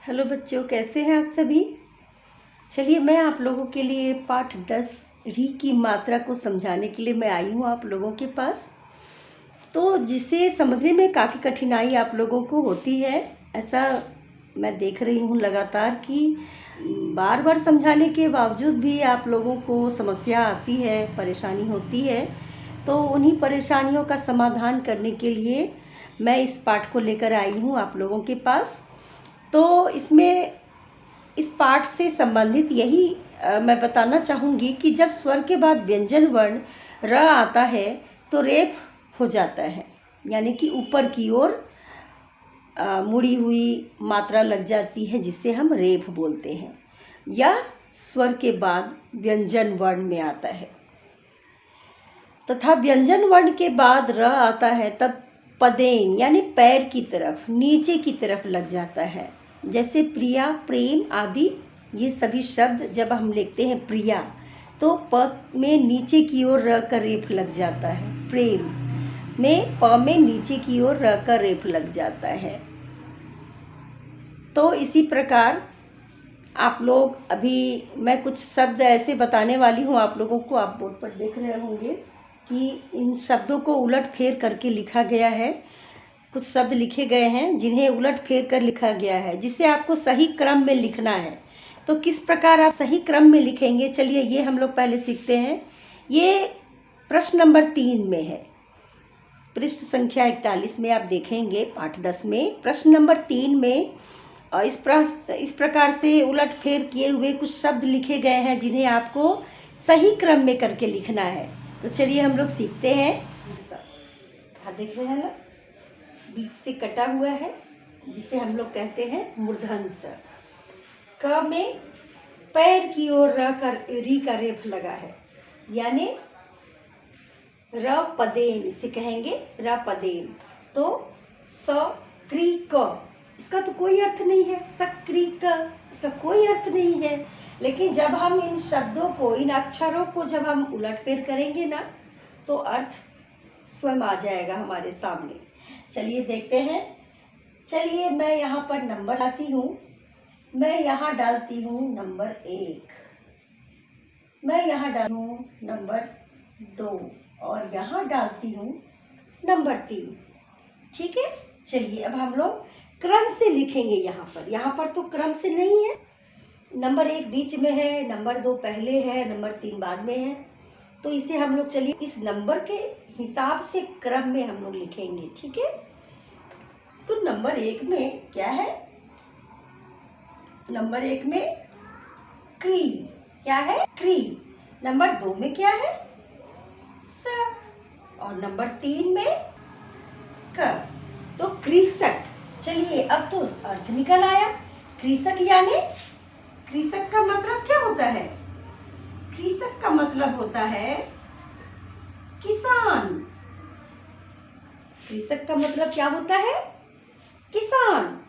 Hello बच्चों, कैसे हैं आप सभी। चलिए मैं आप लोगों के लिए पाठ 10 री की मात्रा को समझाने के लिए मैं आई हूँ आप लोगों के पास। तो जिसे समझने में काफ़ी कठिनाई आप लोगों को होती है, ऐसा मैं देख रही हूँ लगातार कि बार बार समझाने के बावजूद भी आप लोगों को समस्या आती है, परेशानी होती है। तो उन्हीं परेशानियों का समाधान करने के लिए मैं इस पाठ को लेकर आई हूँ आप लोगों के पास। तो इसमें इस पाठ से संबंधित यही मैं बताना चाहूँगी कि जब स्वर के बाद व्यंजन वर्ण र आता है तो रेफ हो जाता है, यानी कि ऊपर की ओर मुड़ी हुई मात्रा लग जाती है, जिसे हम रेफ बोलते हैं। या स्वर के बाद व्यंजन वर्ण में आता है तथा व्यंजन वर्ण के बाद र आता है, तब पदेन यानी पैर की तरफ, नीचे की तरफ लग जाता है। जैसे प्रिया, प्रेम आदि ये सभी शब्द जब हम लिखते हैं प्रिया तो प में नीचे की ओर र का रेफ लग जाता है। प्रेम में प में नीचे की ओर र का रेफ लग जाता है। तो इसी प्रकार आप लोग, अभी मैं कुछ शब्द ऐसे बताने वाली हूँ आप लोगों को, आप बोर्ड पर देख रहे होंगे कि इन शब्दों को उलट फेर करके लिखा गया है। कुछ शब्द लिखे गए हैं जिन्हें उलट फेर कर लिखा गया है, जिसे आपको सही क्रम में लिखना है। तो किस प्रकार आप सही क्रम में लिखेंगे, चलिए ये हम लोग पहले सीखते हैं। ये प्रश्न नंबर 3 में है, पृष्ठ संख्या 41 में आप देखेंगे पाठ 10 में प्रश्न नंबर 3 में इस प्रकार से उलट फेर किए हुए कुछ शब्द लिखे गए हैं जिन्हें आपको सही क्रम में करके लिखना है। तो चलिए हम लोग सीखते हैं। देख रहे हैं ना, बीच से कटा हुआ है जिसे हम लोग कहते हैं मूर्धन्य स। क में पैर की ओर री का रेफ लगा है, यानी र पदेन, इसे कहेंगे र पदेन। तो स क्री क, इसका तो कोई अर्थ नहीं है। सक्री क, इसका कोई अर्थ नहीं है। लेकिन जब हम इन शब्दों को, इन अक्षरों को जब हम उलट फेर करेंगे ना, तो अर्थ स्वयं आ जाएगा हमारे सामने। चलिए देखते हैं। चलिए मैं यहाँ पर नंबर डालती हूँ। मैं यहाँ डालती हूँ नंबर 1, मैं यहाँ डालती हूँ नंबर 2 और यहाँ डालती हूँ नंबर 3। ठीक है, चलिए अब हम लोग क्रम से लिखेंगे। यहाँ पर तो क्रम से नहीं है, नंबर 1 बीच में है, नंबर 2 पहले है, नंबर 3 बाद में है। तो इसे हम लोग चलिए इस नंबर के हिसाब से क्रम में हम लोग लिखेंगे। ठीक है, तो नंबर 1 में क्या है, नंबर 1 में क्री, क्या है क्री। नंबर 2 में क्या है स, और नंबर 3 में क, तो कृषक। चलिए अब तो अर्थ निकल आया। कृषक यानी, कृषक का मतलब क्या होता है, कृषक का मतलब होता है किसान। कृषक का मतलब क्या होता है, किसान।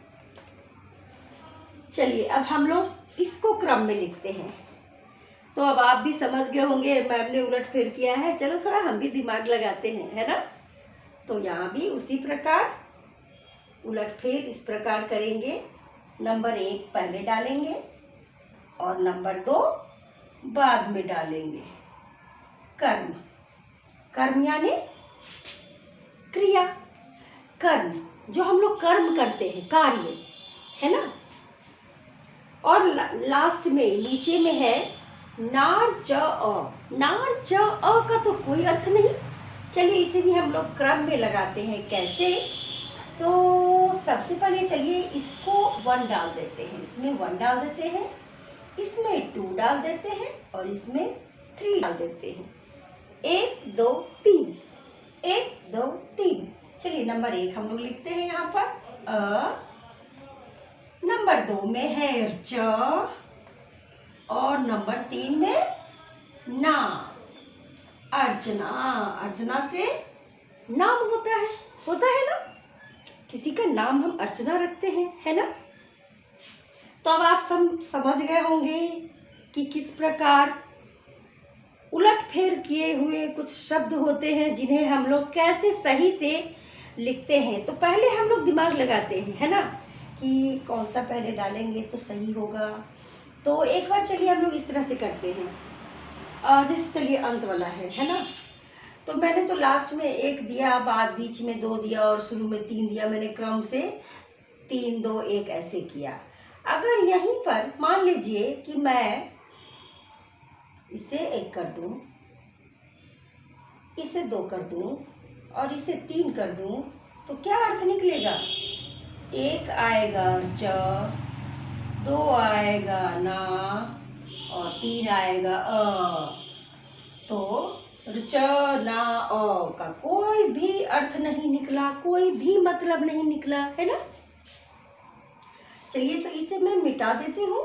चलिए अब हम लोग इसको क्रम में लिखते हैं। तो अब आप भी समझ गए होंगे, मैम ने उलट फेर किया है, चलो थोड़ा हम भी दिमाग लगाते हैं, है ना। तो यहाँ भी उसी प्रकार उलट फेर इस प्रकार करेंगे। नंबर 1 पहले डालेंगे और नंबर 2 बाद में डालेंगे। कर्म, कर्म यानी क्रिया। कर्म, जो हम लोग कर्म करते हैं, कार्य, है ना। और लास्ट में, नीचे में है नार च अ। नार च अ का तो कोई अर्थ नहीं। चलिए इसे भी हम लोग क्रम में लगाते हैं। कैसे, तो सबसे पहले चलिए इसको 1 डाल देते हैं, इसमें 1 डाल देते हैं, इसमें 2 डाल देते हैं और इसमें 3 डाल देते हैं। 1 2 3, 1 2 3। चलिए नंबर 1 हम लोग लिखते हैं यहाँ पर अ, नंबर 2 में है च और नंबर 3 में ना, अर्चना। अर्चना से नाम होता है ना, किसी का नाम हम अर्चना रखते हैं, है ना। तो अब आप समझ गए होंगे कि किस प्रकार उलट फेर किए हुए कुछ शब्द होते हैं जिन्हें हम लोग कैसे सही से लिखते हैं। तो पहले हम लोग दिमाग लगाते हैं, है ना, कि कौन सा पहले डालेंगे तो सही होगा। तो एक बार चलिए हम लोग इस तरह से करते हैं। जैसे चलिए अंत वाला है ना। तो मैंने तो लास्ट में 1 दिया, बाद बीच में 2 दिया और शुरू में 3 दिया। मैंने क्रम से 3 2 1 ऐसे किया। अगर यहीं पर मान लीजिए कि मैं इसे 1 कर दूं, इसे 2 कर दूं और इसे 3 कर दूं, तो क्या अर्थ निकलेगा? 1 आएगा च, 2 आएगा ना और 3 आएगा अ। तो च ना अ का कोई भी अर्थ नहीं निकला, कोई भी मतलब नहीं निकला, है ना। चलिए तो इसे मैं मिटा देती हूँ।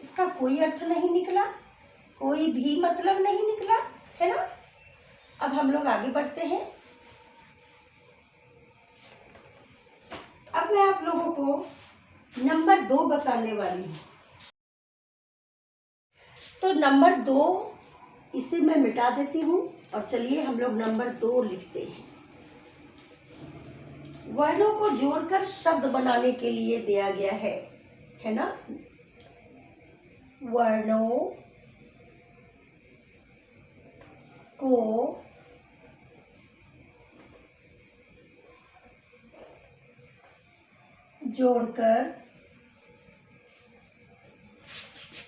इसका कोई अर्थ नहीं निकला, कोई भी मतलब नहीं निकला, है ना। अब हम लोग आगे बढ़ते हैं। अब मैं आप लोगों को नंबर 2 बताने वाली हूँ। तो नंबर 2 इसे मैं मिटा देती हूँ और चलिए हम लोग नंबर 2 लिखते हैं। वर्णों को जोड़कर शब्द बनाने के लिए दिया गया है ना। वर्णों को जोड़कर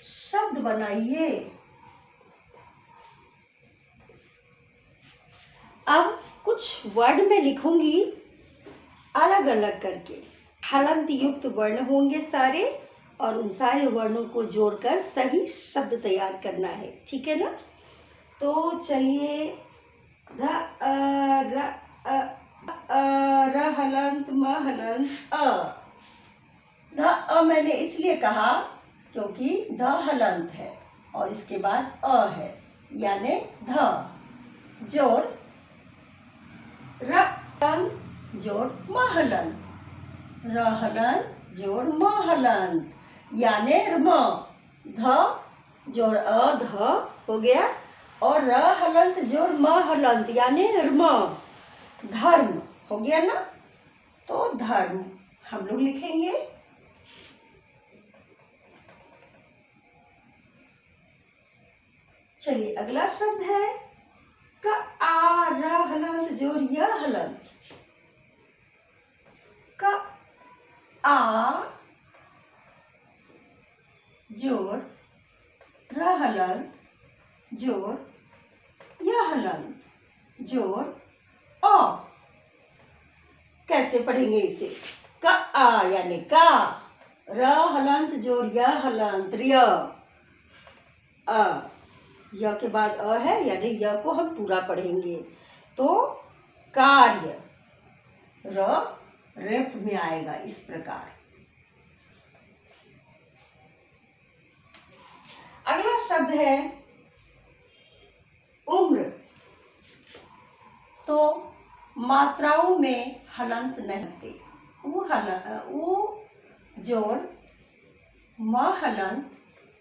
शब्द बनाइए। अब कुछ वर्ड में लिखूंगी अलग अलग करके। हलंत युक्त वर्ण होंगे सारे और उन सारे वर्णों को जोड़कर सही शब्द तैयार करना है, ठीक है ना। तो चलिए ध र हलंत म हलंत अ। ध अ मैंने इसलिए कहा क्योंकि ध हलंत है और इसके बाद अ है, यानी ध। जोड़ र जोड़ म हलंत, र हलंत जोड़ म हलंत, यानी रम। ध जोड़ अ ध हो गया और र हलंत जोड़ म हलंत यानी रम, धर्म हो गया ना। तो धर्म हम लोग लिखेंगे। चलिए अगला शब्द है क आ र हलंत जोड़ य हलंत। क आ जोड़ र हलंत जोड़ य हलंत जोड़ अ। कैसे पढ़ेंगे इसे? क आ यानी का, र हलंत जोड़ य हलंत रिय, अ। य के बाद अ है यानी य को हम पूरा पढ़ेंगे। तो कार्य र रेफ में आएगा इस प्रकार। अगला शब्द है उम्र। तो मात्राओं में हलंत नहीं होते। वो जोड़ म हलंत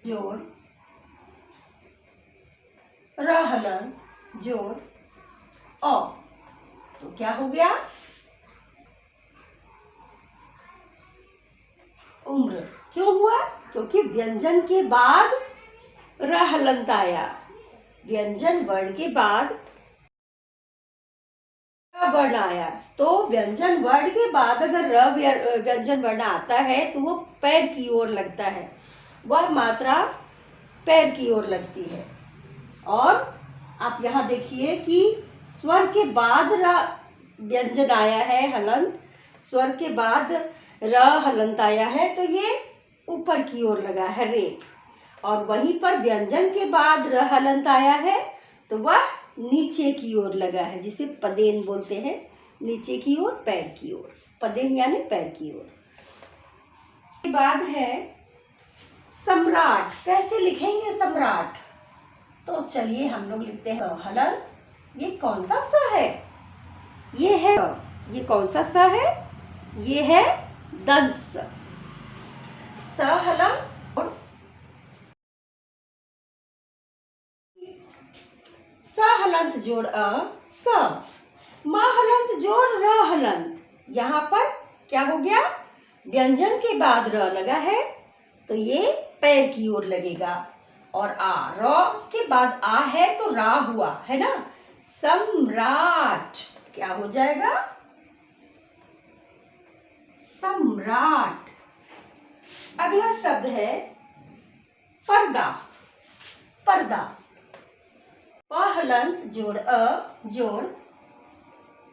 जोड़ र हलंत जोड़ अ। तो क्या हो गया? उम्र। क्यों हुआ? क्योंकि व्यंजन के बाद र हलंत आया। व्यंजन वर्ण के बाद वर्ण आया। तो व्यंजन वर्ण के बाद अगर र व्यंजन वर्ण आता है तो वो पैर की ओर लगता है, वह मात्रा पैर की ओर लगती है। और आप यहाँ देखिए कि स्वर के बाद र व्यंजन आया है हलंत, स्वर के बाद र हलंत आया है, तो ये ऊपर की ओर लगा है रे। और वहीं पर व्यंजन के बाद र हलंत आया है तो वह नीचे की ओर लगा है, जिसे पदेन बोलते हैं। नीचे की ओर, पैर की ओर, पदेन यानी पैर की ओर। के बाद है सम्राट। कैसे लिखेंगे सम्राट? तो चलिए हम लोग लिखते हैं हलंत। ये कौन सा स है? ये है, ये कौन सा स है? ये है दंत स। स हलंत स हलंत जोड़ अ स, म हलंत जोड़ र हलंत। यहाँ पर क्या हो गया? व्यंजन के बाद र लगा है तो ये पैर की ओर लगेगा। और आ, र के बाद आ है तो रा हुआ है ना। सम्राट क्या हो जाएगा? सम्राट। अगला शब्द है पर्दा। पर्दा। प हलंत जोड़ अ जोड़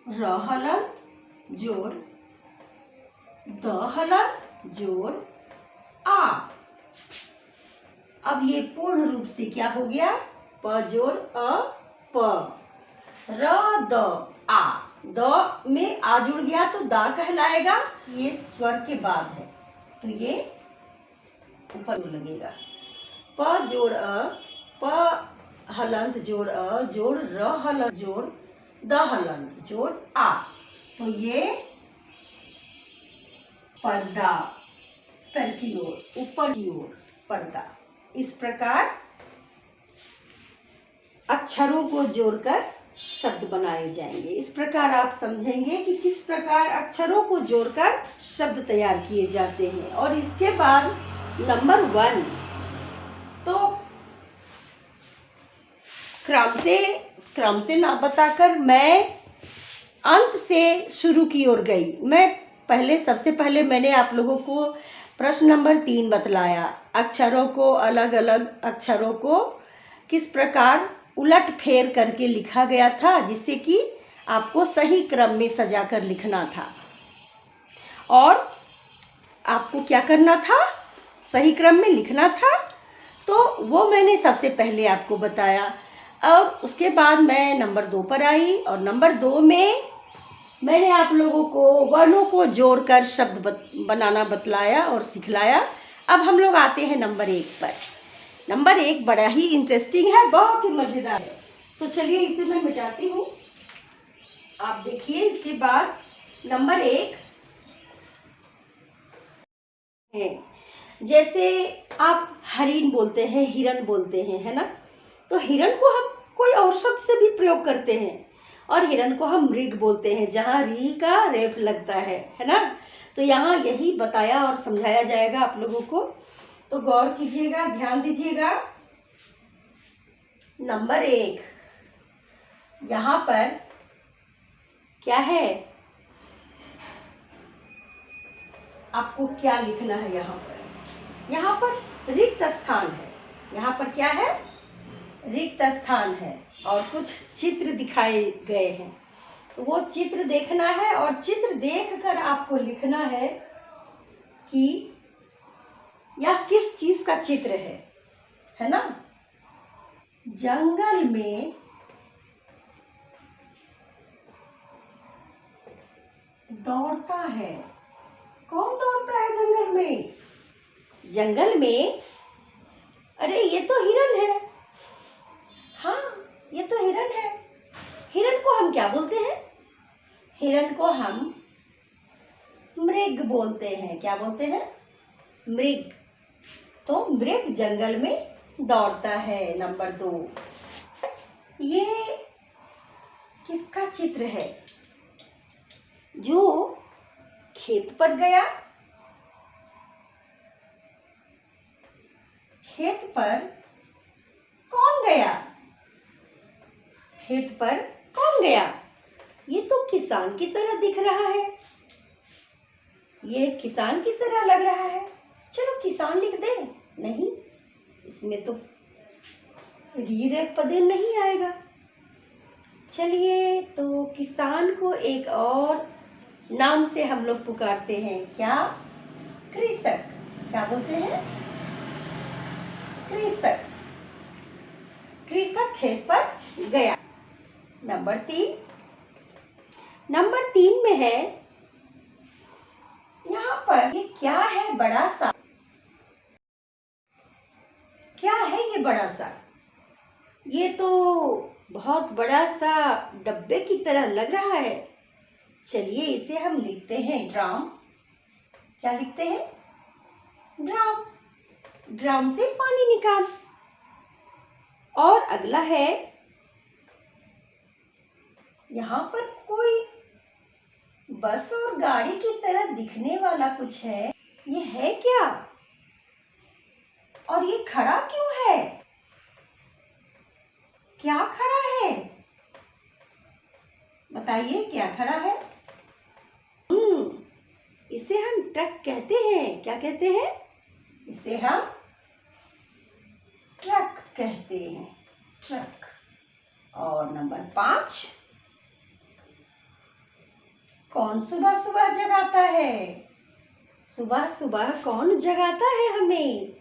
र हलंत जोड़ द हलंत जोड़ आ। अब ये पूर्ण रूप से क्या हो गया? प जोड़ अ प। र द आ। द में आ जुड़ गया तो दा कहलाएगा। ये स्वर के बाद है तो ये ऊपर लगेगा। प जोड़ अ प हलंत जोड़ अ जोड़ र हलंत जोड़ द हलंत जोड़ आ। तो ये पर्दा। सर की ओर, ऊपर की ओर पर्दा। इस प्रकार अक्षरों को जोड़कर शब्द बनाए जाएंगे। इस प्रकार आप समझेंगे कि किस प्रकार अक्षरों को जोड़कर शब्द तैयार किए जाते हैं। और इसके बाद नंबर 1 तो क्रम से ना बताकर मैं अंत से शुरू की ओर गई। मैं सबसे पहले मैंने आप लोगों को प्रश्न नंबर 3 बतलाया। अक्षरों को अलग अलग अक्षरों को किस प्रकार उलट फेर करके लिखा गया था, जिससे कि आपको सही क्रम में सजा कर लिखना था। और आपको क्या करना था? सही क्रम में लिखना था। तो वो मैंने सबसे पहले आपको बताया। अब उसके बाद मैं नंबर 2 पर आई और नंबर 2 में मैंने आप लोगों को वर्णों को जोड़कर शब्द बनाना बतलाया और सिखलाया। अब हम लोग आते हैं नंबर 1 पर। नंबर 1 बड़ा ही इंटरेस्टिंग है, बहुत ही मज़ेदार है। तो चलिए इसे मैं मिटाती हूँ। आप देखिए इसके बाद नंबर 1 है, जैसे आप हरिण बोलते हैं, हिरण बोलते हैं, है ना। तो हिरण को हम कोई और शब्द से भी प्रयोग करते हैं और हिरण को हम मृग बोलते हैं, जहाँ री का रेफ लगता है ना। तो यहाँ यही बताया और समझाया जाएगा आप लोगों को। तो गौर कीजिएगा, ध्यान दीजिएगा। नंबर 1 यहाँ पर क्या है? आपको क्या लिखना है यहाँ पर? यहाँ पर रिक्त स्थान है। यहाँ पर क्या है? रिक्त स्थान है और कुछ चित्र दिखाए गए हैं। तो वो चित्र देखना है और चित्र देखकर आपको लिखना है कि यह किस चीज का चित्र है ना। जंगल में दौड़ता है। कौन दौड़ता है जंगल में? जंगल में, अरे ये तो हिरण है। हाँ, ये तो हिरण है। हिरण को हम क्या बोलते हैं? हिरण को हम मृग बोलते हैं। क्या बोलते हैं? मृग। तो मृग जंगल में दौड़ता है। नंबर 2 ये किसका चित्र है? जो खेत पर गया। खेत पर कौन गया? खेत पर कौन गया? ये तो किसान की तरह दिख रहा है। ये किसान की तरह लग रहा है। चलो किसान लिख दे। नहीं, इसमें तो री रेफ पदे नहीं आएगा। चलिए, तो किसान को एक और नाम से हम लोग पुकारते हैं। क्या? कृषक। क्या बोलते हैं? कृषक। कृषक खेत पर गया। नंबर 3 में है, यहाँ पर ये क्या है? बड़ा सा क्या है? ये बड़ा सा, ये तो बहुत बड़ा सा डब्बे की तरह लग रहा है। चलिए इसे हम लिखते हैं ड्राम। क्या लिखते हैं? ड्राम। ड्राम से पानी निकाल। और अगला है, यहाँ पर कोई बस और गाड़ी की तरह दिखने वाला कुछ है। ये है क्या? और ये खड़ा क्यों है? क्या खड़ा है? बताइए क्या खड़ा है? इसे हम ट्रक कहते हैं। क्या कहते हैं? इसे हम ट्रक कहते हैं, ट्रक। और नंबर 5, कौन सुबह सुबह जगाता है? सुबह सुबह कौन जगाता है हमें?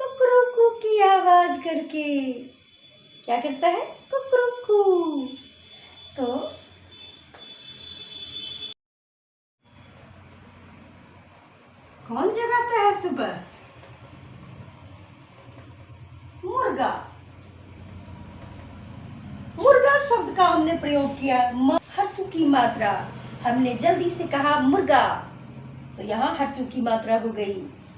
कुकरूकू की आवाज करके। क्या करता है? कुकरूकू। तो कौन जगाता है सुबह? मुर्गा। मुर्गा शब्द का हमने प्रयोग किया, हर्षु की मात्रा। हमने जल्दी से कहा मुर्गा, तो यहाँ हर्षु की मात्रा हो गई।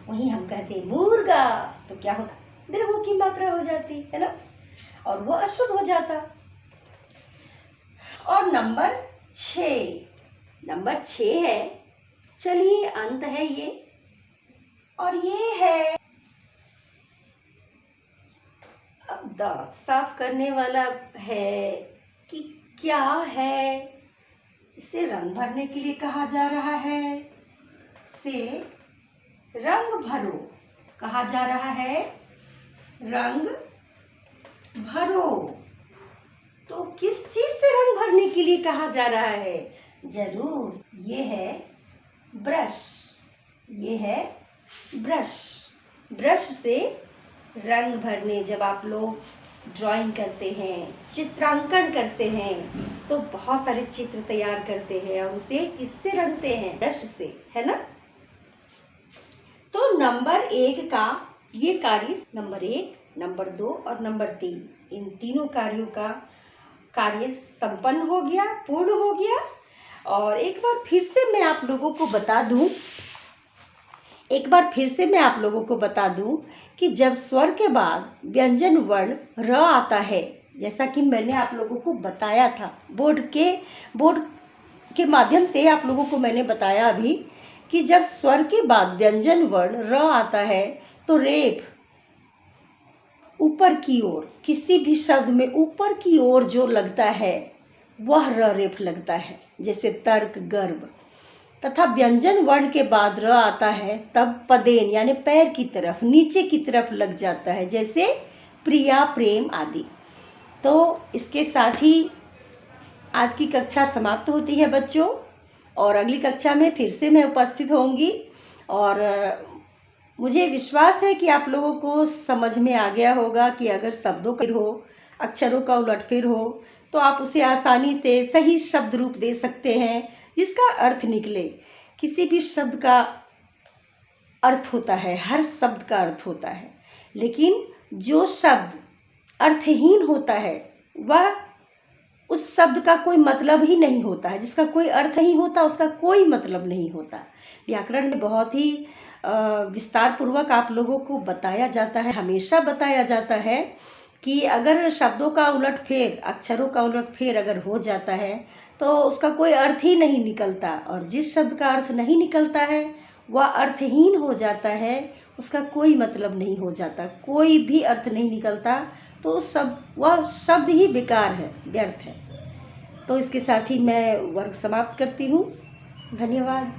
वहीं हम कहते मुर्गा तो क्या होता? दीर्घों की मात्रा हो जाती है ना, और वो अशुद्ध हो जाता। और नंबर 6 है, चलिए अंत है ये, और ये है अब दांत साफ करने वाला है कि क्या है? इसे रंग भरने के लिए कहा जा रहा है। से रंग भरो कहा जा रहा है, रंग भरो। तो किस चीज से रंग भरने के लिए कहा जा रहा है? जरूर ये है ब्रश। ये है ब्रश। ब्रश से रंग भरने, जब आप लोग ड्राइंग करते हैं, चित्रांकन करते हैं, तो बहुत सारे चित्र तैयार करते हैं और उसे किससे रंगते हैं? ब्रश से, है ना। तो नंबर 1 का ये कार्य, नंबर 1, नंबर 2 और नंबर 3, इन तीनों कार्यों का कार्य संपन्न हो गया, पूर्ण हो गया। और एक बार फिर से मैं आप लोगों को बता दूं कि जब स्वर के बाद व्यंजन वर्ण र आता है, जैसा कि मैंने आप लोगों को बताया था, बोर्ड के माध्यम से आप लोगों को मैंने बताया अभी कि जब स्वर के बाद व्यंजन वर्ण र आता है तो रेफ ऊपर की ओर, किसी भी शब्द में ऊपर की ओर जो लगता है वह र रेफ लगता है, जैसे तर्क, गर्भ। तथा व्यंजन वर्ण के बाद र आता है तब पदेन यानी पैर की तरफ, नीचे की तरफ लग जाता है, जैसे प्रिया, प्रेम आदि। तो इसके साथ ही आज की कक्षा समाप्त होती है बच्चों, और अगली कक्षा में फिर से मैं उपस्थित होंगी। और मुझे विश्वास है कि आप लोगों को समझ में आ गया होगा कि अगर शब्दों का हो, अक्षरों का उलटफेर हो, तो आप उसे आसानी से सही शब्द रूप दे सकते हैं जिसका अर्थ निकले। किसी भी शब्द का अर्थ होता है, हर शब्द का अर्थ होता है, लेकिन जो शब्द अर्थहीन होता है वह उस शब्द का कोई मतलब ही नहीं होता है। जिसका कोई अर्थ नहीं होता उसका कोई मतलब नहीं होता। व्याकरण में बहुत ही विस्तार पूर्वक आप लोगों को बताया जाता है, हमेशा बताया जाता है कि अगर शब्दों का उलटफेर, अक्षरों का उलटफेर अगर हो जाता है तो उसका कोई अर्थ ही नहीं निकलता, और जिस शब्द का अर्थ नहीं निकलता है वह अर्थहीन हो जाता है, उसका कोई मतलब नहीं हो जाता, कोई भी अर्थ नहीं निकलता, तो वह शब्द ही बेकार है, व्यर्थ है। तो इसके साथ ही मैं वर्ग समाप्त करती हूँ। धन्यवाद।